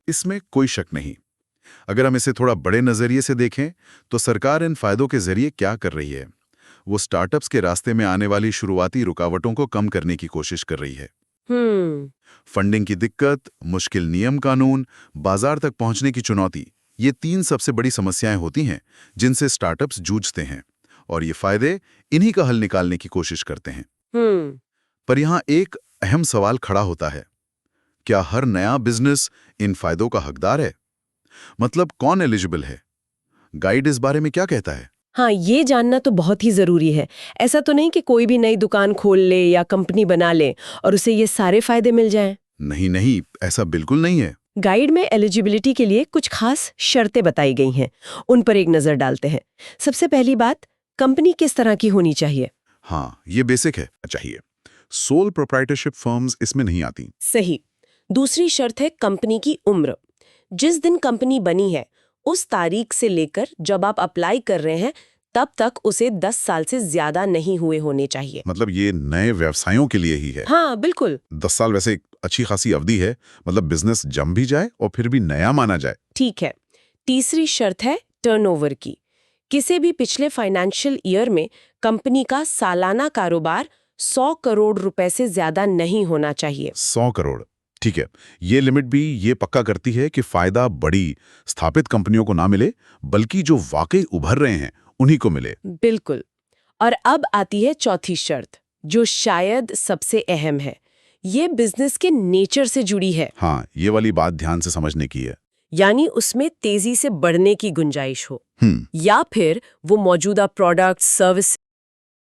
इसमें कोई शक नहीं। अगर हम इसे थोड़ा बड़े नजरिए से देखें तो सरकार इन फायदों के जरिए क्या कर रही है? वो स्टार्टअप्स के रास्ते में आने वाली शुरुआती रुकावटों को कम करने की कोशिश कर रही है। फंडिंग की दिक्कत, मुश्किल नियम कानून, बाजार तक पहुंचने की चुनौती, ये 3 सबसे बड़ी समस्याएं होती हैं जिनसे स्टार्टअप्स जूझते हैं, और ये फायदे इन्हीं का हल निकालने की कोशिश करते हैं। पर यहाँ एक अहम सवाल खड़ा होता है, क्या हर नया बिजनेस इन फायदों का हकदार है? मतलब कौन एलिजिबल है? गाइड इस बारे में क्या कहता है? हाँ, ये जानना तो बहुत ही जरूरी है। ऐसा तो नहीं कि कोई भी नई दुकान खोल ले या कंपनी बना ले और उसे ये सारे फायदे मिल जाएं। नहीं नहीं, ऐसा बिल्कुल नहीं है। गाइड में एलिजिबिलिटी के लिए कुछ खास शर्तें बताई गई हैं, उन पर एक नजर डालते हैं। सबसे पहली बात, कंपनी किस तरह की होनी चाहिए? हाँ, ये बेसिक है। चाहिए। सोल प्रोप्राइटरशिप फर्म्स इसमें नहीं आती। सही। दूसरी शर्त है कंपनी की उम्र। जिस दिन कंपनी बनी है उस तारीख से लेकर जब आप अप्लाई कर रहे हैं तब तक उसे 10 साल से ज्यादा नहीं हुए होने चाहिए। मतलब ये नए व्यवसायों के लिए ही है? हाँ, बिल्कुल। 10 साल वैसे एक अच्छी खासी अवधि है, मतलब बिजनेस जम भी जाए और फिर भी नया माना जाए। ठीक है। तीसरी शर्त है टर्नओवर की। किसी भी पिछले फाइनेंशियल ईयर में कंपनी का सालाना कारोबार 100 करोड़ रुपए से ज्यादा नहीं होना चाहिए। 100 करोड़, ठीक है। ये लिमिट भी ये पक्का करती है कि फायदा बड़ी स्थापित कंपनियों को ना मिले, बल्कि जो वाकई उभर रहे हैं उन्हीं को मिले। बिल्कुल। और अब आती है चौथी शर्त, जो शायद सबसे अहम है। ये बिजनेस के नेचर से जुड़ी है। हाँ, ये वाली बात ध्यान से समझने की है। यानी उसमें तेजी से बढ़ने की गुंजाइश हो, या फिर वो मौजूदा प्रोडक्ट, सर्विस